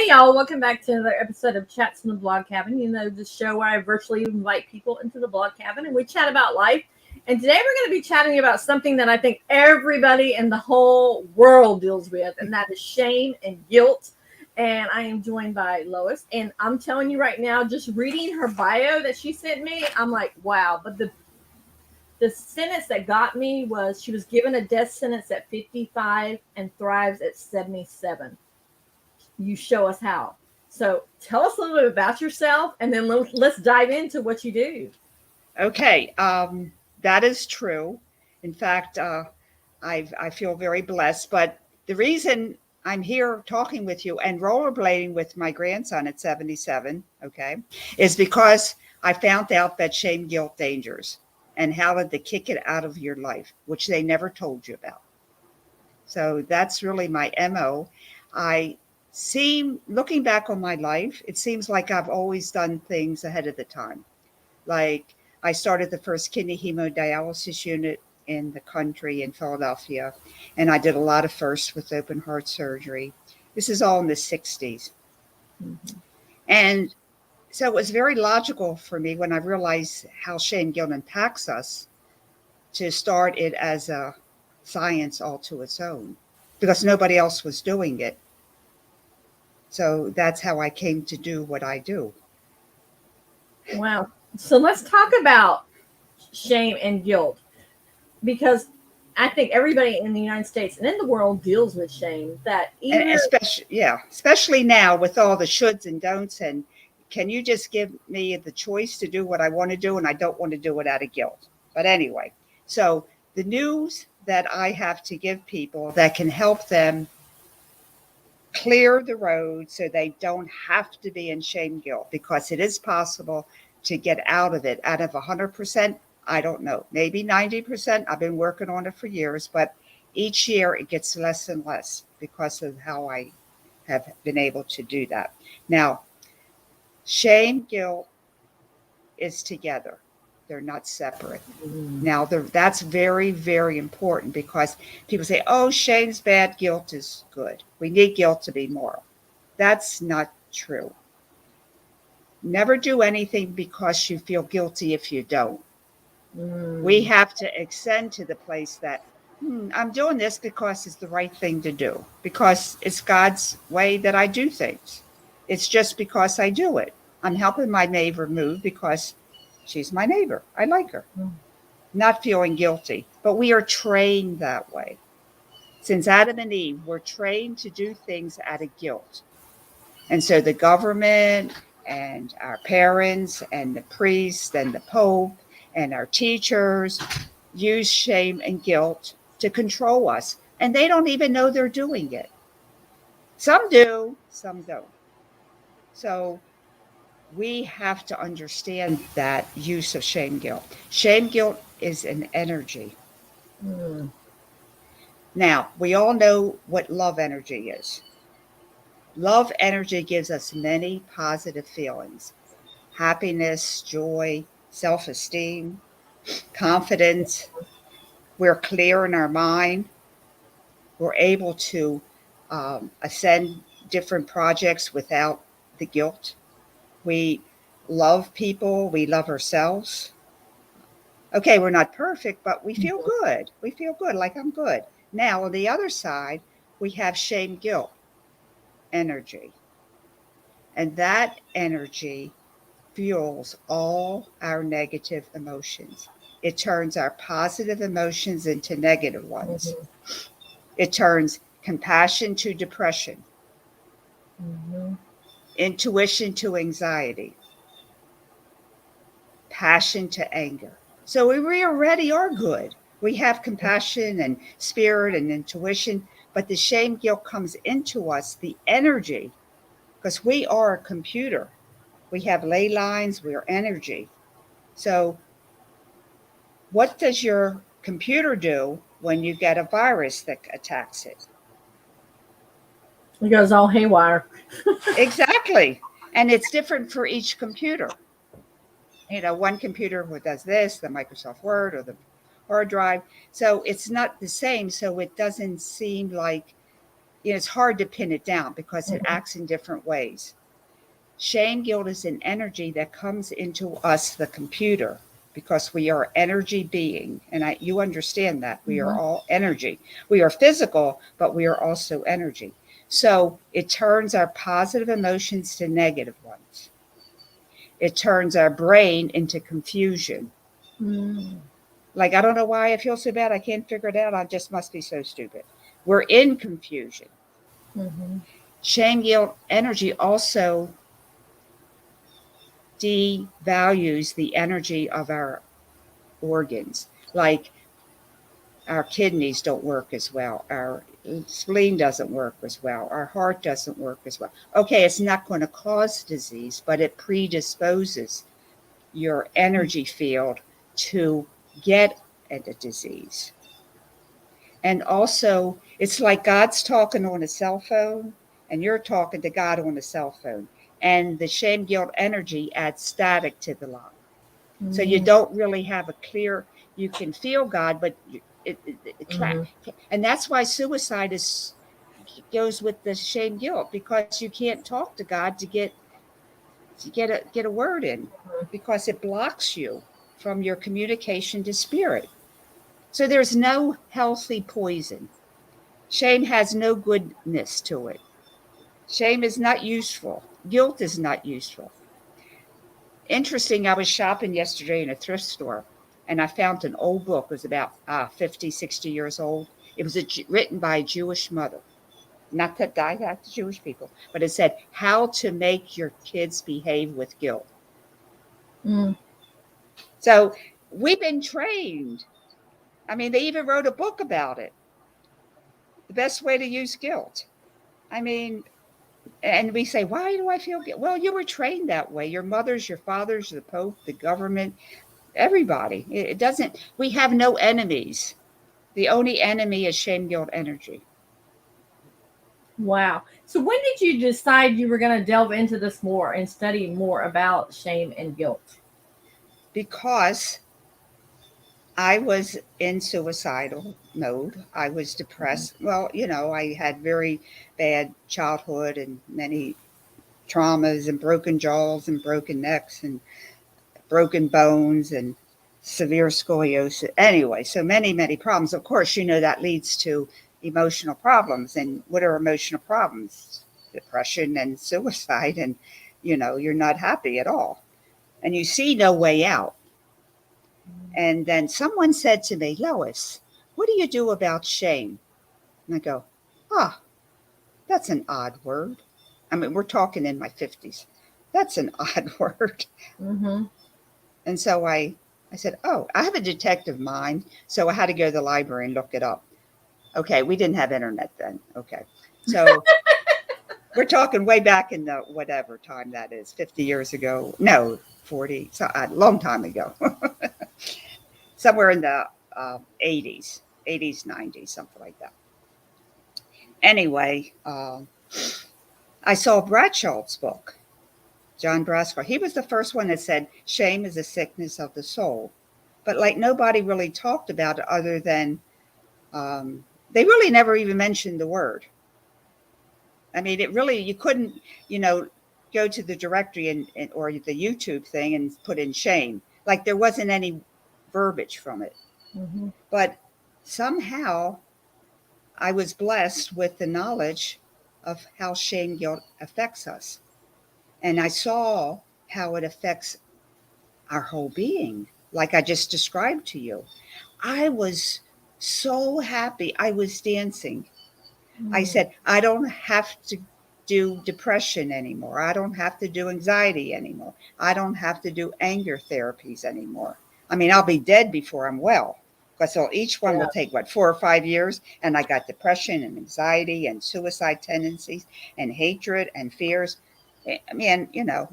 Hey y'all, welcome back to another episode of Chats in the Blog Cabin. You know, the show where I virtually invite people into the blog cabin and we chat about life. And today we're going to be chatting about something that I think everybody in the whole world deals with, and that is shame and guilt. And I am joined by Lois. And I'm telling you right now, just reading her bio that she sent me, I'm like, wow. But the sentence that got me was she was given a death sentence at 55 and thrives at 77. You show us how. So tell us a little bit about yourself, and then let's dive into what you do. Okay, that is true. In fact, I feel very blessed. But the reason I'm here talking with you and rollerblading with my grandson at 77, okay, is because I found out that shame, guilt, dangers, and how to kick it out of your life, which they never told you about. So that's really my MO. Looking back on my life, it seems like I've always done things ahead of the time. Like I started the first kidney hemodialysis unit in the country in Philadelphia, and I did a lot of firsts with open heart surgery. This is all in the 60s. Mm-hmm. And so it was very logical for me when I realized how shame guilt impacts us to start it as a science all to its own because nobody else was doing it. So that's how I came to do what I do. Wow. So let's talk about shame and guilt, because I think everybody in the United States and in the world deals with shame. That And either especially now with all the shoulds and don'ts. And can you just give me the choice to do what I want to do? And I don't want to do it out of guilt. But anyway, so the news that I have to give people that can help them clear the road so they don't have to be in shame guilt, because it is possible to get out of it. Out of 100%, I don't know, maybe 90%. I've been working on it for years, but each year it gets less and less because of how I have been able to do that. Now, shame guilt is together. They're not separate. Now, that's very, very important because people say, oh, shame's bad, guilt is good. We need guilt to be moral. That's not true. Never do anything because you feel guilty if you don't. We have to extend to the place that I'm doing this because it's the right thing to do, because it's God's way that I do things. It's just because I do it. I'm helping my neighbor move because she's my neighbor. I like her. Not feeling guilty, but we are trained that way. Since Adam and Eve were trained to do things out of guilt. And so the government and our parents and the priests and the Pope and our teachers use shame and guilt to control us. And they don't even know they're doing it. Some do, some don't. So we have to understand that use of shame guilt. Shame guilt is an energy. Now, we all know what love energy is. Love energy gives us many positive feelings: happiness, joy, self esteem, confidence. We're clear in our mind. We're able to ascend different projects without the guilt. We love people, we love ourselves. Okay, we're not perfect, but we feel good. We feel good, like I'm good. Now, on the other side, we have shame guilt energy. And that energy fuels all our negative emotions. It turns our positive emotions into negative ones. It turns compassion to depression, intuition to anxiety, passion to anger. So we already are good. We have compassion and spirit and intuition, but the shame guilt comes into us, the energy, because we are a computer. We have ley lines, we are energy. So what does your computer do when you get a virus that attacks it? it goes all haywire. Exactly. And it's different for each computer. You know, one computer does this, the Microsoft Word or the hard drive. So it's not the same. So it doesn't seem like, it's hard to pin it down because it acts in different ways. Shame guilt is an energy that comes into us, the computer, because we are energy being. And you understand that. We are all energy. We are physical, but we are also energy. So it turns our positive emotions to negative ones. It turns our brain into confusion. Like, I don't know why I feel so bad. I can't figure it out. I just must be so stupid. We're in confusion. Shame guilt energy also devalues the energy of our organs. Like, our kidneys don't work as well. Our spleen doesn't work as well. Our heart doesn't work as well. Okay, it's not going to cause disease, but it predisposes your energy field to get at a disease. And also, it's like God's talking on a cell phone and you're talking to God on a cell phone. And the shame guilt energy adds static to the line. So you don't really have a clear, you can feel God, but it and that's why suicide goes with the shame guilt, because you can't talk to God to get a word in, because it blocks you from your communication to spirit. So there's no healthy poison. Shame has no goodness to it. Shame is not useful. Guilt is not useful. Interesting, I was shopping yesterday in a thrift store and I found an old book. It was about 50, 60 years old. It was written by a Jewish mother. Not that I have to Jewish people, but it said how to make your kids behave with guilt. So we've been trained. I mean, they even wrote a book about it. The best way to use guilt. I mean, and we say, why do I feel guilt? Well, you were trained that way. Your mothers, your fathers, the Pope, the government, everybody. It doesn't, we have no enemies. The only enemy is shame guilt energy. Wow. So when did you decide you were going to delve into this more and study more about shame and guilt? Because I was in suicidal mode. I was depressed. Well, I had very bad childhood and many traumas and broken jaws and broken necks and broken bones and severe scoliosis. Anyway, so many, many problems. Of course, that leads to emotional problems. And what are emotional problems? Depression and suicide. And, you're not happy at all. And you see no way out. And then someone said to me, Lois, what do you do about shame? And I go, that's an odd word. I mean, we're talking in my 50s. That's an odd word. And so I said, I have a detective mind. So I had to go to the library and look it up. Okay, we didn't have internet then. Okay. So we're talking way back in the whatever time that is, 50 years ago. No, 40, so a long time ago. Somewhere in the 80s, 90s, something like that. Anyway, I saw Bradshaw's book, John Bradshaw. He was the first one that said shame is a sickness of the soul. But like nobody really talked about it other than they really never even mentioned the word. I mean, you couldn't, go to the directory and or the YouTube thing and put in shame. Like there wasn't any verbiage from it. But somehow I was blessed with the knowledge of how shame guilt affects us. And I saw how it affects our whole being, like I just described to you. I was so happy. I was dancing. I said, I don't have to do depression anymore. I don't have to do anxiety anymore. I don't have to do anger therapies anymore. I mean, I'll be dead before I'm well. Because each one will take, 4 or 5 years. And I got depression and anxiety and suicide tendencies and hatred and fears. I mean,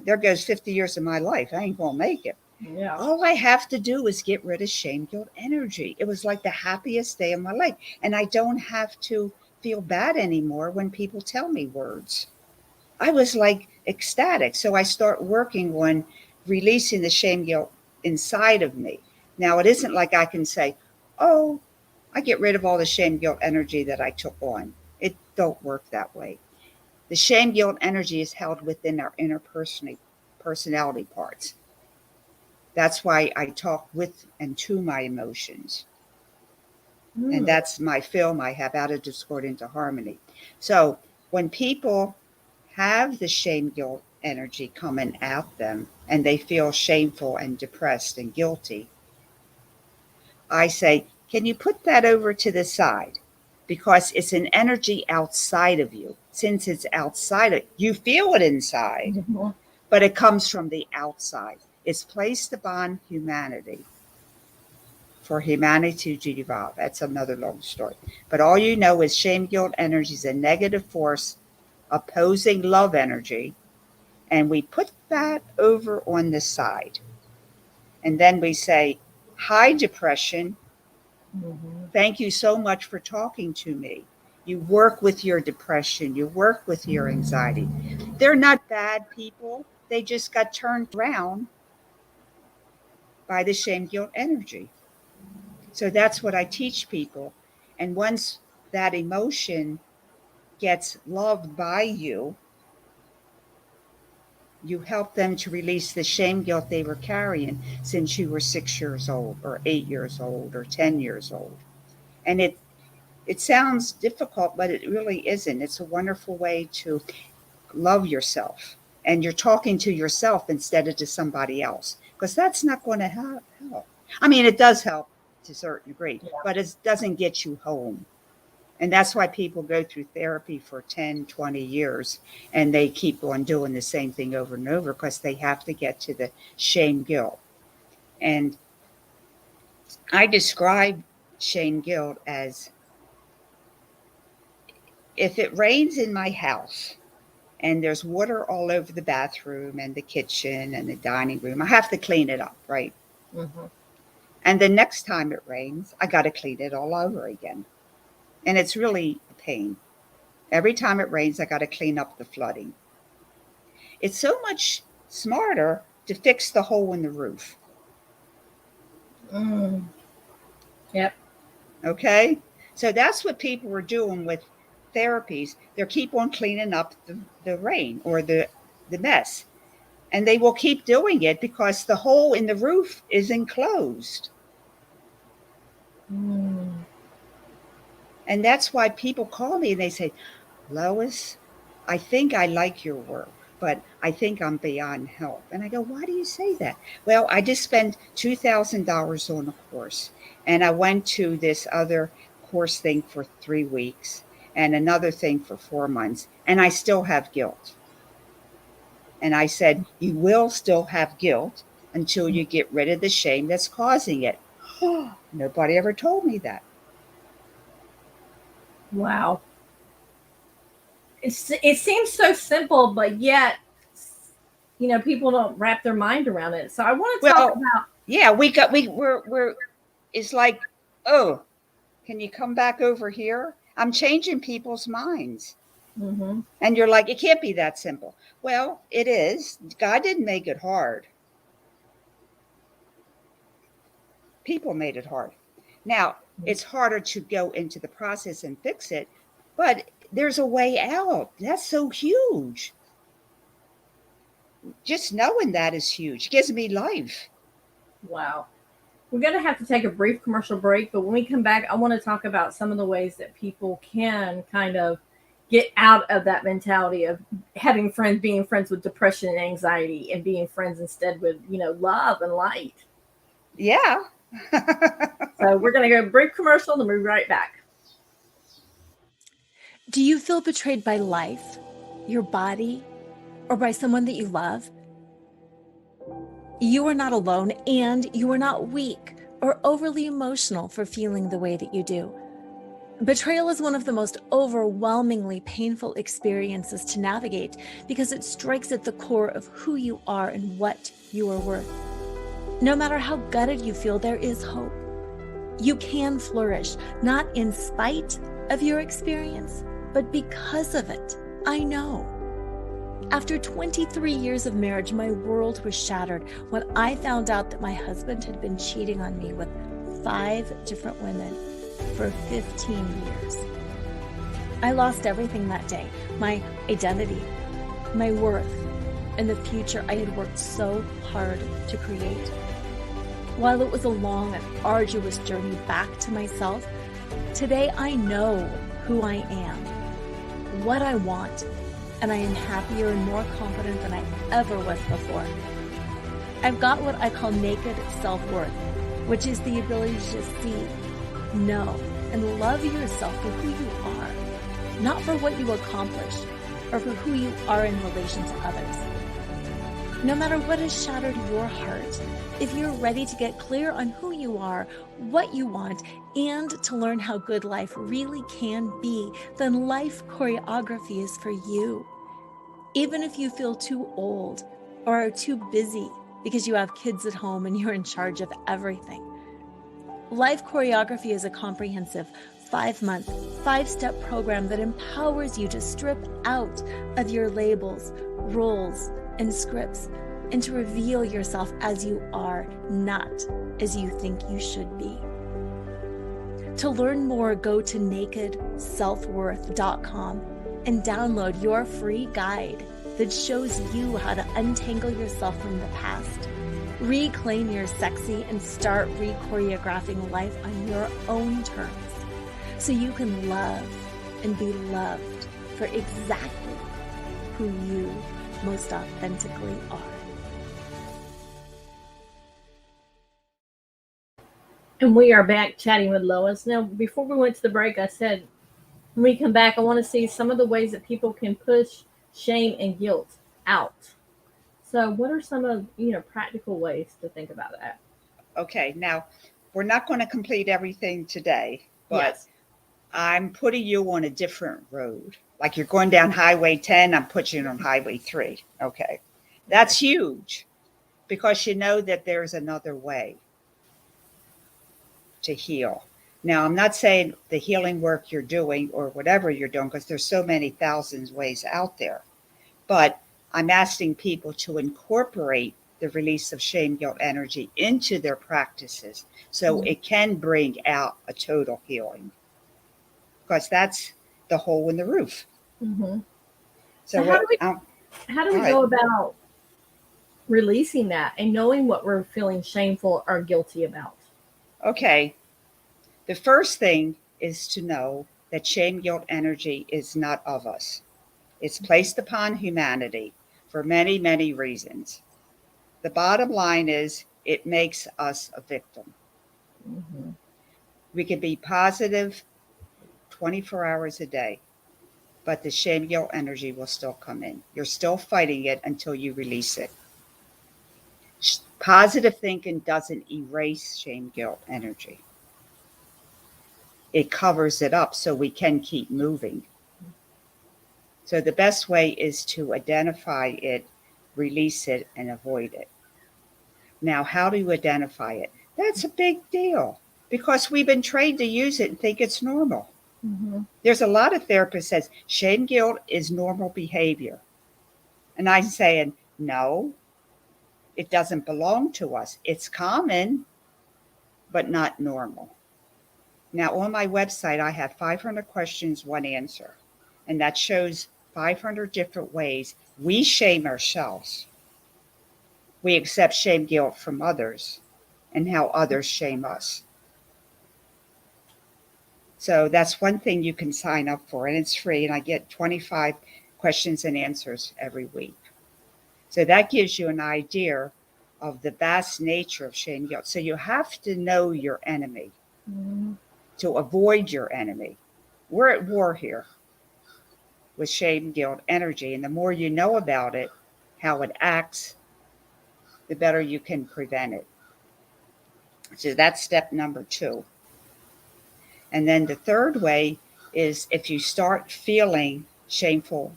there goes 50 years of my life. I ain't going to make it. Yeah. All I have to do is get rid of shame guilt energy. It was like the happiest day of my life. And I don't have to feel bad anymore when people tell me words. I was like ecstatic. So I start working on releasing the shame guilt inside of me. Now, it isn't like I can say, I get rid of all the shame guilt energy that I took on. don't work that way. The shame guilt energy is held within our inner personality parts. That's why I talk with and to my emotions. And that's my film I have, Out of Discord into Harmony. So when people have the shame guilt energy coming at them and they feel shameful and depressed and guilty, I say, can you put that over to the side? Because it's an energy outside of you. Since it's outside of you, feel it inside, but it comes from the outside. It's placed upon humanity for humanity to evolve. That's another long story. But all you know is shame guilt energy is a negative force opposing love energy. And we put that over on the side. And then we say, hi, depression. Thank you so much for talking to me. You work with your depression. You work with your anxiety. They're not bad people. They just got turned around by the shame guilt energy. So that's what I teach people. And once that emotion gets loved by you, you help them to release the shame guilt they were carrying since you were 6 years old or 8 years old or 10 years old. And it sounds difficult, but it really isn't. It's a wonderful way to love yourself. And you're talking to yourself instead of to somebody else, because that's not going to help. I mean, it does help to a certain degree, but it doesn't get you home. And that's why people go through therapy for 10, 20 years, and they keep on doing the same thing over and over because they have to get to the shame guilt. And I describe shame guilt as, if it rains in my house and there's water all over the bathroom and the kitchen and the dining room, I have to clean it up, right? Mm-hmm. And the next time it rains, I got to clean it all over again. And it's really a pain. Every time it rains, I got to clean up the flooding. It's so much smarter to fix the hole in the roof. Yep. Okay? So that's what people are doing with therapies. They keep on cleaning up the rain or the mess. And they will keep doing it because the hole in the roof is enclosed. And that's why people call me and they say, Lois, I think I like your work, but I think I'm beyond help. And I go, why do you say that? Well, I just spent $2,000 on a course. And I went to this other course thing for 3 weeks and another thing for 4 months. And I still have guilt. And I said, you will still have guilt until you get rid of the shame that's causing it. Nobody ever told me that. Wow. It seems so simple, but yet, people don't wrap their mind around it. So I want to talk about. Yeah, we're it's like, oh, can you come back over here? I'm changing people's minds. Mm-hmm. And you're like, it can't be that simple. Well, it is. God didn't make it hard. People made it hard. Now, it's harder to go into the process and fix it, but there's a way out. That's so huge. Just knowing that is huge. It gives me life. Wow. We're going to have to take a brief commercial break, but when we come back, I want to talk about some of the ways that people can kind of get out of that mentality of having friends, being friends with depression and anxiety, and being friends instead with, love and light. Yeah. So we're going to go brief commercial and we'll be right back. Do you feel betrayed by life, your body, or by someone that you love? You are not alone, and you are not weak or overly emotional for feeling the way that you do. Betrayal is one of the most overwhelmingly painful experiences to navigate because it strikes at the core of who you are and what you are worth. No matter how gutted you feel, there is hope. You can flourish, not in spite of your experience, but because of it. I know. After 23 years of marriage, my world was shattered when I found out that my husband had been cheating on me with 5 different women for 15 years. I lost everything that day, my identity, my worth, and the future I had worked so hard to create. While it was a long and arduous journey back to myself, today I know who I am, what I want, and I am happier and more confident than I ever was before. I've got what I call naked self-worth, which is the ability to just see, know, and love yourself for who you are, not for what you accomplish or for who you are in relation to others. No matter what has shattered your heart, if you're ready to get clear on who you are, what you want, and to learn how good life really can be, then life choreography is for you. Even if you feel too old or are too busy because you have kids at home and you're in charge of everything. Life choreography is a comprehensive 5-month, 5-step program that empowers you to strip out of your labels, roles, and scripts, and to reveal yourself as you are, not as you think you should be. To learn more, go to nakedselfworth.com and download your free guide that shows you how to untangle yourself from the past, reclaim your sexy, and start re-choreographing life on your own terms so you can love and be loved for exactly who you most authentically are. And we are back chatting with Lois. Now, before we went to the break, I said, when we come back, I want to see some of the ways that people can push shame and guilt out. So what are some of, practical ways to think about that? Okay, now we're not going to complete everything today, but Yes. I'm putting you on a different road. Like you're going down Highway 10, I'm putting you on Highway 3. Okay. That's huge because you know that there's another way to heal. Now, I'm not saying the healing work you're doing or whatever you're doing, because there's so many thousands ways out there, but I'm asking people to incorporate the release of shame, guilt, energy into their practices so it can bring out a total healing, because that's the hole in the roof. Mm-hmm. So how do we right. go about releasing that and knowing what we're feeling shameful or guilty about? Okay. The first thing is to know that shame, guilt, energy is not of us. It's placed upon humanity for many, many reasons. The bottom line is it makes us a victim. Mm-hmm. We can be positive 24 hours a day, but the shame, guilt, energy will still come in. You're still fighting it until you release it. Positive thinking doesn't erase shame, guilt, energy. It covers it up so we can keep moving. So the best way is to identify it, release it, and avoid it. Now, how do you identify it? That's a big deal because we've been trained to use it and think it's normal. Mm-hmm. There's a lot of therapists that says shame, guilt is normal behavior. And I'm saying, no, it doesn't belong to us. It's common, but not normal. Now, on my website, I have 500 questions, one answer. And that shows 500 different ways we shame ourselves. We accept shame, guilt from others and how others shame us. So that's one thing you can sign up for, and it's free. And I get 25 questions and answers every week. So that gives you an idea of the vast nature of shame, guilt. So you have to know your enemy to avoid your enemy. We're at war here with shame, guilt, energy. And the more you know about it, how it acts, the better you can prevent it. So that's step number 2. And then the third way is if you start feeling shameful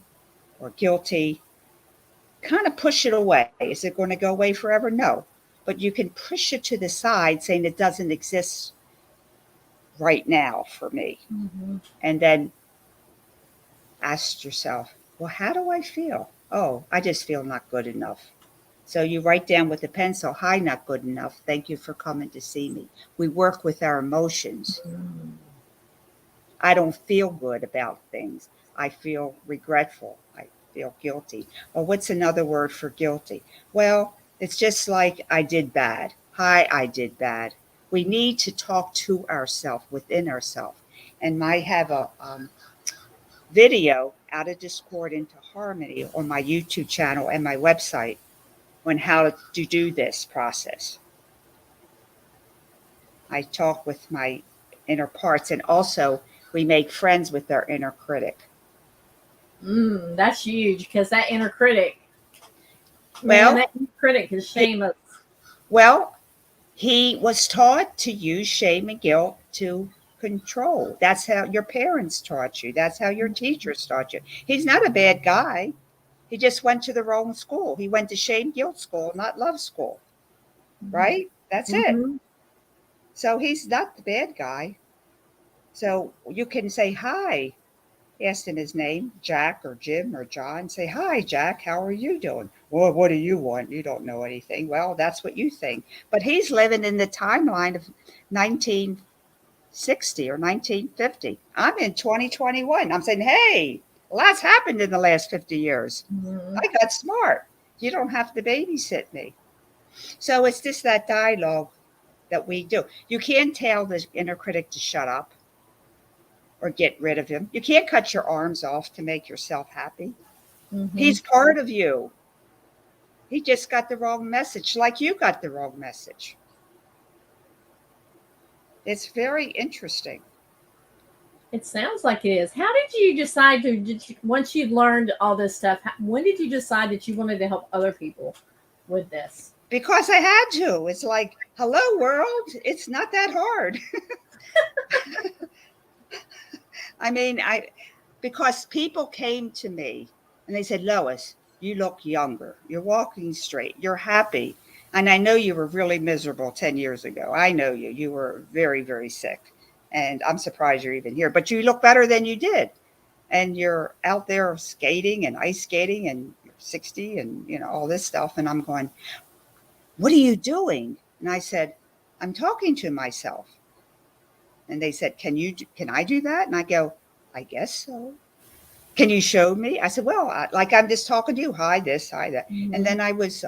or guilty, kind of push it away. Is it going to go away forever? No. But you can push it to the side saying it doesn't exist right now for me. Mm-hmm. And then ask yourself, well, how do I feel? Oh, I just feel not good enough. So you write down with a pencil, hi, not good enough. Thank you for coming to see me. We work with our emotions. Mm-hmm. I don't feel good about things. I feel regretful. I feel guilty. Well, what's another word for guilty? Well, it's just like I did bad. Hi, I did bad. We need to talk to ourselves, within ourselves. And I have a video out of discord into harmony on my YouTube channel and my website on how to do this process. I talk with my inner parts, and also we make friends with our inner critic. That's huge, because that inner critic, Well, that inner critic is shame us. Well, he was taught to use shame and guilt to control. That's how your parents taught you. That's how your teachers taught you. He's not a bad guy. He just went to the wrong school. He went to shame guilt school, not love school. Right? That's it. So he's not the bad guy. So you can say hi. Ask him his name, Jack or Jim or John. Say, hi, Jack, how are you doing? Well, what do you want? You don't know anything. Well, that's what you think. But he's living in the timeline of 1960 or 1950. I'm in 2021. I'm saying, hey, lots happened in the last 50 years. I got smart. You don't have to babysit me. So it's just that dialogue that we do. You can't tell the inner critic to shut up or get rid of him. You can't cut your arms off to make yourself happy. He's part of you. He just got the wrong message, like you got the wrong message. It's very interesting. It sounds like it is. How did you decide once you'd learned all this stuff, when did you decide that you wanted to help other people with this? Because I had to. It's like, hello, world. It's not that hard. I mean, because people came to me and they said, Lois, you look younger. You're walking straight. You're happy. And I know you were really miserable 10 years ago. I know you. You were very, very sick. And I'm surprised you're even here. But you look better than you did. And you're out there skating and ice skating, and you're 60 and, you know, all this stuff. And I'm going, what are you doing? And I said, I'm talking to myself. And they said, can I do that? And I go, I guess so. Can you show me? I said, well, I'm just talking to you. Hi, this, hi, that. And then I was,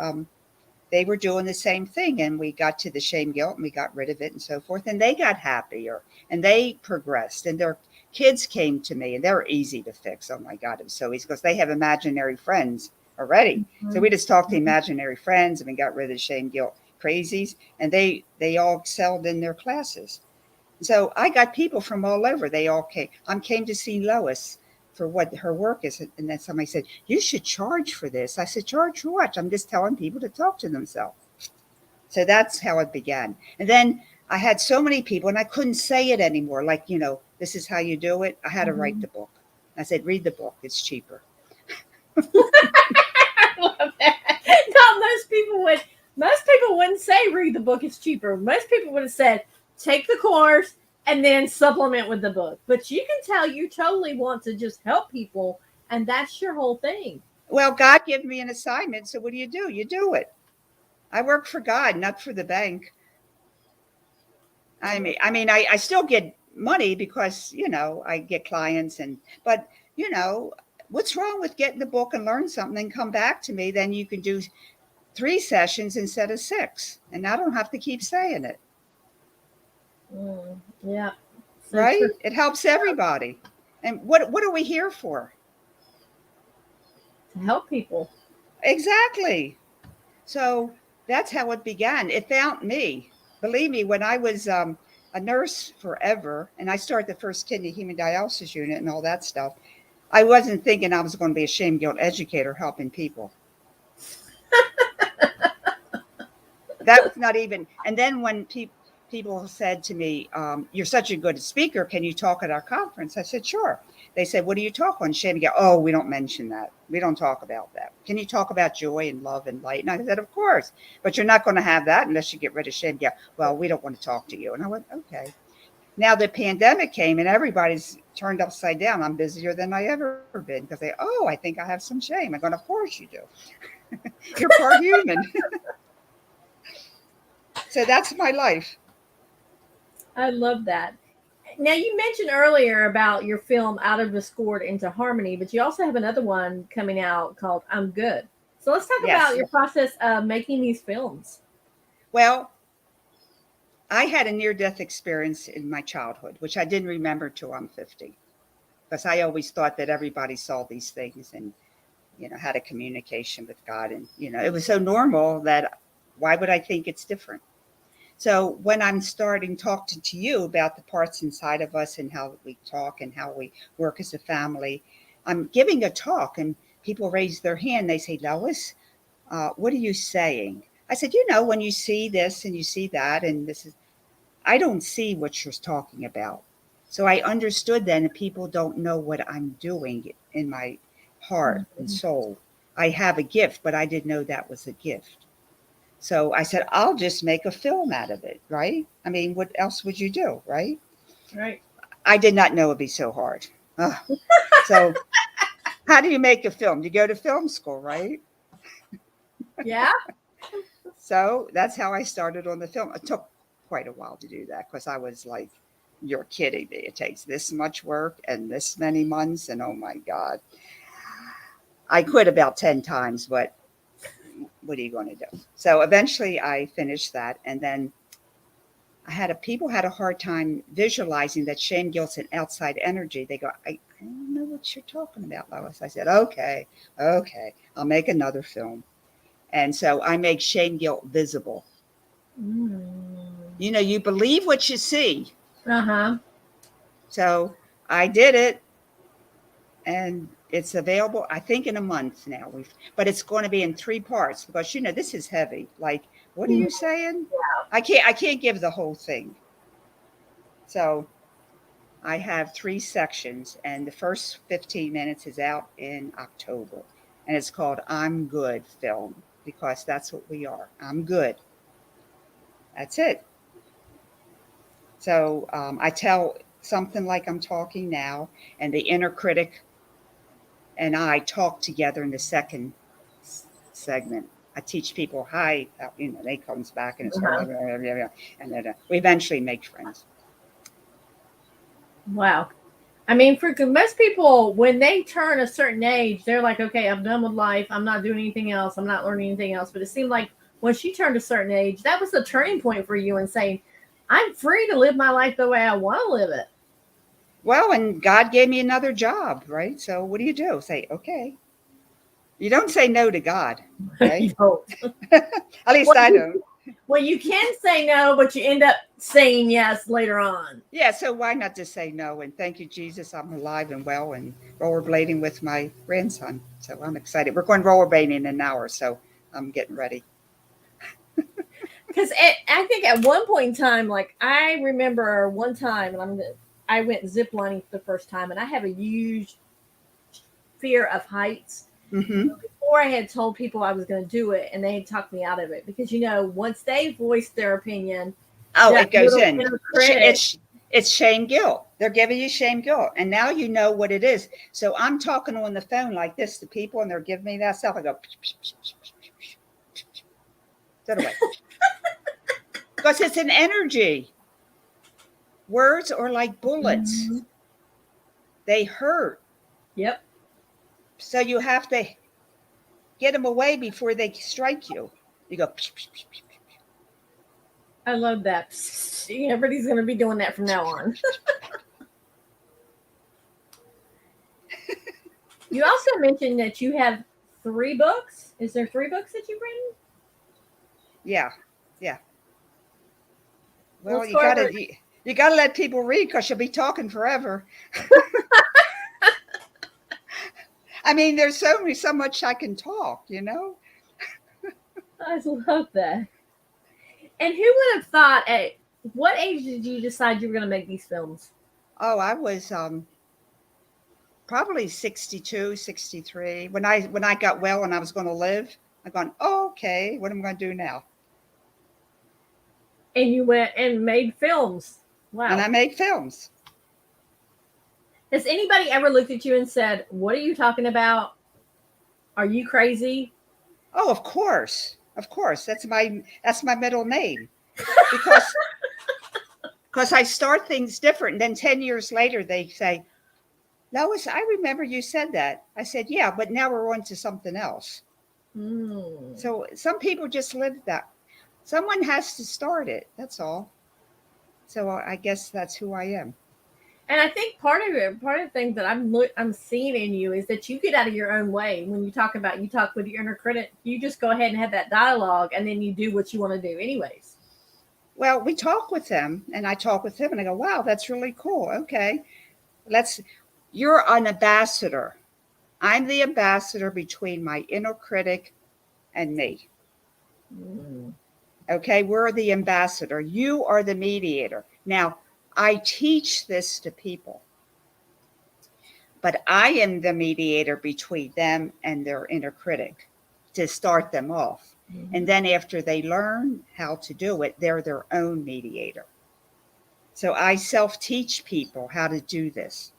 they were doing the same thing. And we got to the shame guilt and we got rid of it and so forth. And they got happier and they progressed. And their kids came to me and they're easy to fix. Oh my God, it was so easy because they have imaginary friends already. So we just talked to imaginary friends and we got rid of the shame guilt crazies. And they all excelled in their classes. So I got people from all over. They all came. I came to see Lois for what her work is. And then somebody said, you should charge for this. I said, charge for what? I'm just telling people to talk to themselves. So that's how it began. And then I had so many people and I couldn't say it anymore. Like, you know, this is how you do it. I had to write the book. I said, read the book. It's cheaper. I love that. No, most people wouldn't say read the book. It's cheaper. Most people would have said, take the course and then supplement with the book. But you can tell you totally want to just help people, and that's your whole thing. Well, God gave me an assignment, so what do? You do it. I work for God, not for the bank. I mean, I still get money because, you know, I get clients but you know, what's wrong with getting the book and learn something and come back to me? Then you can do 3 sessions instead of 6, and I don't have to keep saying it. Yeah. So right? True. It helps everybody. And what are we here for? To help people. Exactly. So that's how it began. It found me. Believe me, when I was a nurse forever, and I started the first kidney hemodialysis unit and all that stuff, I wasn't thinking I was going to be a ShameGuilt educator helping people. That was not even. And then when people said to me, you're such a good speaker, can you talk at our conference? I said, sure. They said, what do you talk on? Shame and guilt. Oh, we don't mention that. We don't talk about that. Can you talk about joy and love and light? And I said, of course, but you're not going to have that unless you get rid of shame and guilt. Well, we don't want to talk to you. And I went, okay. Now the pandemic came and everybody's turned upside down. I'm busier than I ever been because I think I have some shame. I'm going, of course you do. You're part human. So that's my life. I love that. Now, you mentioned earlier about your film Out of Discord into Harmony, but you also have another one coming out called I'm Good. So let's talk Yes. about your process of making these films. Well, I had a near-death experience in my childhood, which I didn't remember till I'm 50, because I always thought that everybody saw these things and, had a communication with God. And, it was so normal that why would I think it's different? So when I'm starting talking to you about the parts inside of us and how we talk and how we work as a family, I'm giving a talk and people raise their hand. They say, Lois, what are you saying? I said, when you see this and you see that, and this is, I don't see what you're talking about. So I understood then that people don't know what I'm doing in my heart and soul. I have a gift, but I didn't know that was a gift. So I said, I'll just make a film out of it, right? I mean, what else would you do, right? Right. I did not know it'd be so hard. So how do you make a film? You go to film school, right? Yeah. So that's how I started on the film. It took quite a while to do that because I was like, you're kidding me. It takes this much work and this many months. And oh my God, I quit about 10 times, but what are you going to do? So eventually I finished that. And then people had a hard time visualizing that shame, guilt's an outside energy. They go, I don't know what you're talking about, Lois. I said, okay, I'll make another film. And so I make shame, guilt visible. You believe what you see. Uh-huh. So I did it, and it's available, I think, in a month now. But it's going to be in 3 parts because, this is heavy. Like, what are you saying? I can't give the whole thing. So I have 3 sections, and the first 15 minutes is out in October. And it's called I'm Good Film, because that's what we are. I'm good. That's it. So I tell something like I'm talking now, and the inner critic and I talk together in the second segment. I teach people, hi, they comes back and it's blah, blah, blah, blah, blah, and then we eventually make friends. Wow. I mean, for most people, when they turn a certain age, they're like, okay, I'm done with life. I'm not doing anything else. I'm not learning anything else. But it seemed like when she turned a certain age, that was the turning point for you and saying, I'm free to live my life the way I want to live it. Well, and God gave me another job, right? So what do you do? Say, okay. You don't say no to God, right? You don't. At least I don't. Well, you can say no, but you end up saying yes later on. Yeah, so why not just say no? And thank you, Jesus, I'm alive and well and rollerblading with my grandson. So I'm excited. We're going rollerblading in an hour, so I'm getting ready. Because I think at one point in time, like I remember one time, and I went ziplining for the first time, and I have a huge fear of heights. Mm-hmm. Before I had told people I was going to do it, and they had talked me out of it because once they voiced their opinion, it goes in. It's shame guilt. They're giving you shame guilt, and now you know what it is. So I'm talking on the phone like this to people, and they're giving me that stuff. I go, throw it away, because it's an energy. Words are like bullets. Mm-hmm. They hurt. Yep. So you have to get them away before they strike you. You go. I love that. Everybody's going to be doing that from now on. You also mentioned that you have 3 books. Is there 3 books that you've written? Yeah. Well, you gotta let people read because you'll be talking forever. I mean, there's so much I can talk, I love that. And who would have thought, at what age did you decide you were going to make these films? Oh, I was probably 62, 63. When I got well and I was going to live, I gone, okay, what am I going to do now? And you went and made films. Wow. And I made films. Has anybody ever looked at you and said, what are you talking about? Are you crazy? Oh, of course. That's my middle name. Because Because I start things different. And then 10 years later, they say, Lois, I remember you said that. I said, yeah, but now we're on to something else. So some people just live that. Someone has to start it. That's all. So I guess that's who I am. And I think part of the thing that I'm seeing in you is that you get out of your own way when you talk with your inner critic. You just go ahead and have that dialogue, and then you do what you want to do, anyways. Well, we talk with them, and I talk with him, and I go, "Wow, that's really cool. Okay, you're an ambassador. I'm the ambassador between my inner critic and me. Okay, we're the ambassador. You are the mediator. Now, I teach this to people, but I am the mediator between them and their inner critic to start them off. And then after they learn how to do it, they're their own mediator. So I self-teach people how to do this.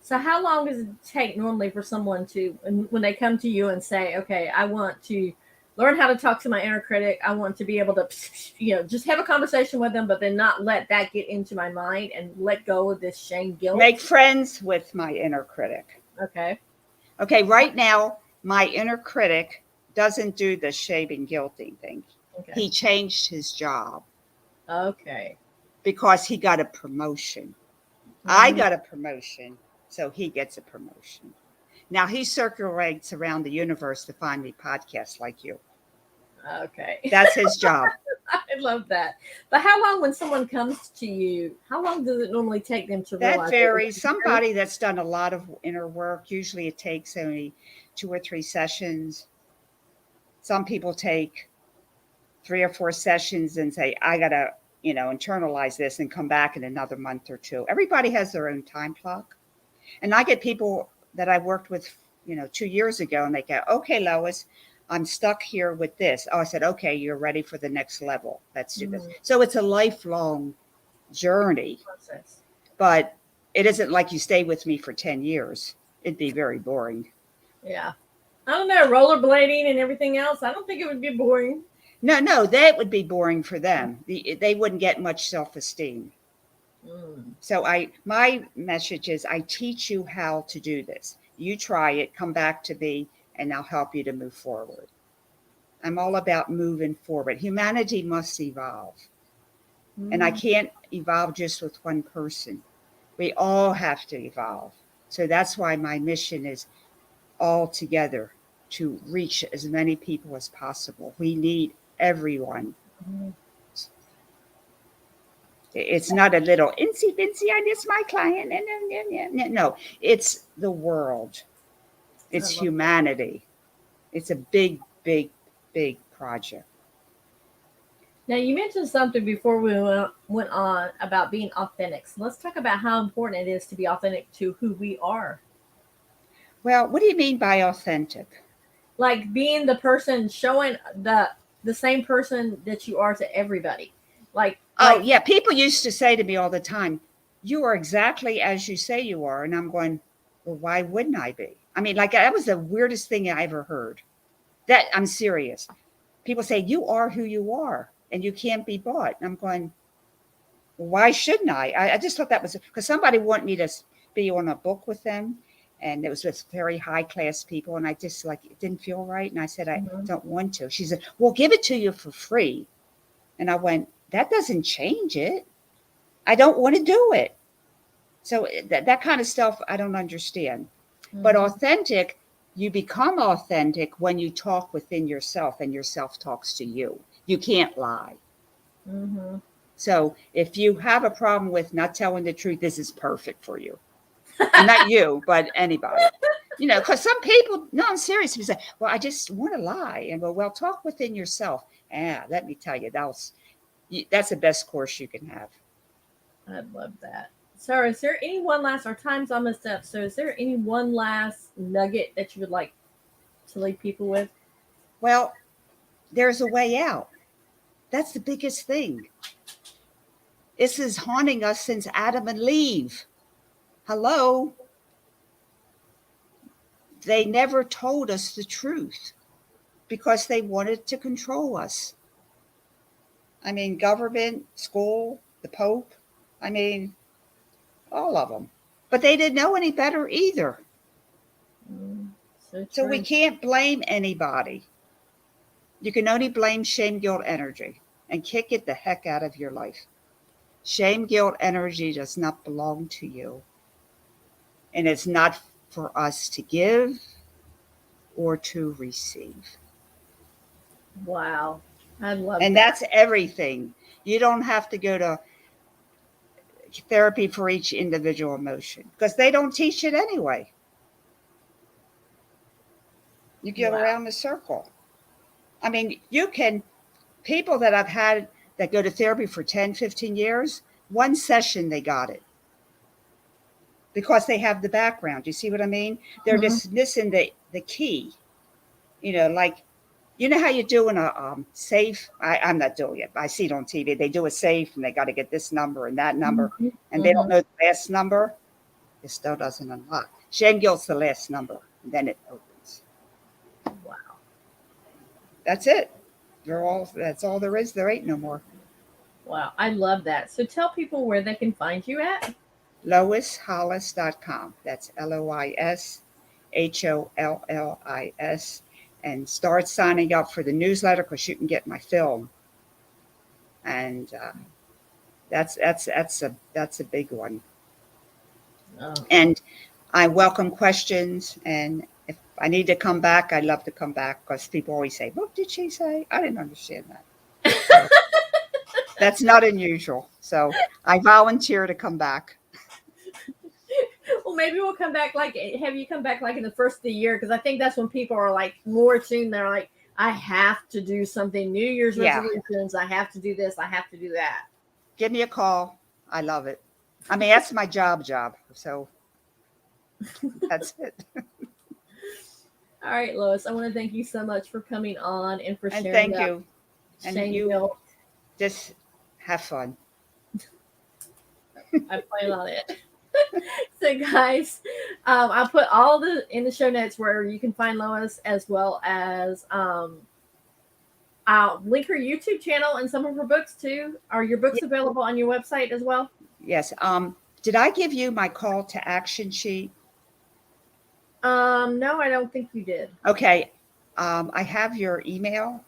So how long does it take normally for someone to, when they come to you and say, okay, I want to learn how to talk to my inner critic. I want to be able to, just have a conversation with them, but then not let that get into my mind and let go of this shame, guilt. Make friends with my inner critic. Okay. Okay, right now, my inner critic doesn't do the shame and guilting thing. Okay. He changed his job. Okay. Because he got a promotion. I got a promotion, so he gets a promotion. Now he circulates around the universe to find me podcasts like you. Okay. That's his job. I love that. But how long, when someone comes to you, how long does it normally take them to realize? That varies. Somebody that's done a lot of inner work, usually it takes only 2 or 3 sessions. Some people take 3 or 4 sessions and say, I got to, internalize this and come back in another month or 2. Everybody has their own time clock. And I get people that I worked with, 2 years ago, and they go, okay, Lois, I'm stuck here with this. Oh, I said, okay, you're ready for the next level. Let's do this. So it's a lifelong journey, but it isn't like you stay with me for 10 years. It'd be very boring. Yeah. I don't know, rollerblading and everything else. I don't think it would be boring. No, that would be boring for them. They wouldn't get much self-esteem. So my message is, I teach you how to do this. You try it, come back to me, and I'll help you to move forward. I'm all about moving forward. Humanity must evolve. And I can't evolve just with one person. We all have to evolve. So that's why my mission is all together to reach as many people as possible. We need everyone. It's not a little insy bincy, I miss my client. No, it's the world. It's humanity. It's a big, big, big project. Now, you mentioned something before we went on about being authentic. So let's talk about how important it is to be authentic to who we are. Well, what do you mean by authentic? Like being the person, showing the same person that you are to everybody. Yeah. People used to say to me all the time, you are exactly as you say you are. And I'm going, well, why wouldn't I be? I mean, that was the weirdest thing I ever heard. That I'm serious. People say, you are who you are and you can't be bought. And I'm going, well, why shouldn't I? I just thought that was because somebody wanted me to be on a book with them. And it was with very high class people. And I just it didn't feel right. And I said, I don't want to. She said, well, give it to you for free. And I went, that doesn't change it. I don't want to do it. So that kind of stuff, I don't understand. But authentic, you become authentic when you talk within yourself and yourself talks to you. You can't lie. So if you have a problem with not telling the truth, this is perfect for you. And not you, but anybody. Because some people, no, I'm serious. You say, well, I just want to lie. And go, well, talk within yourself. Let me tell you, that's the best course you can have. I love that. So is there any one last, our time's almost up. So is there any one last nugget that you would like to leave people with? Well, there's a way out. That's the biggest thing. This is haunting us since Adam and Eve. Hello. They never told us the truth because they wanted to control us. I mean, government, school, the Pope. I mean, all of them. But they didn't know any better either. So we can't blame anybody. You can only blame shame, guilt, energy and kick it the heck out of your life. Shame, guilt, energy does not belong to you. And it's not for us to give or to receive. Wow. I love And that. that's everything. You don't have to go to therapy for each individual emotion because they don't teach it anyway. You get around the circle. I mean, you can, people that I've had that go to therapy for 10, 15 years, one session they got it because they have the background. You see what I mean? They're just missing the key. You know, like, you know how you do in a safe? I'm not doing it. I see it on TV. They do a safe and they got to get this number and that number. And they don't know the last number. It still doesn't unlock. Shame, guilt's the last number. And then it opens. Wow. That's it. That's all there is. There ain't no more. Wow. I love that. So tell people where they can find you at. LoisHollis.com. That's LoisHollis. And start signing up for the newsletter because you can get my film. And that's a big one. Oh. And I welcome questions. And if I need to come back, I'd love to come back because people always say, "What did she say?" I didn't understand that. So, that's not unusual. So I volunteer to come back. Well, maybe we'll come back, have you come back in the first of the year, because I think that's when people are more tuned. They're like, I have to do something. New Year's resolutions. I have to do this. I have to do that. Give me a call. I love it. I mean, that's my job. So that's it. All right, Lois, I want to thank you so much for coming on and for sharing. And thank you. And shame, you guilt. just have fun. I plan on it. So guys, I'll put all in the show notes where you can find Lois, as well as I'll link her YouTube channel and some of her books too. Are your books available on your website as well? Yes. Did I give you my call to action sheet? No, I don't think you did. Okay. I have your email.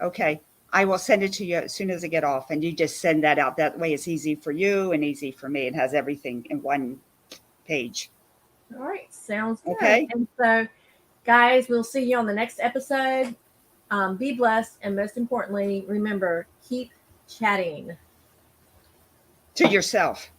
Okay. I will send it to you as soon as I get off, and you just send that out. That way it's easy for you and easy for me. It has everything in one page. All right. Sounds good. Okay. And so, guys, we'll see you on the next episode. Be blessed. And most importantly, remember, keep chatting. To yourself.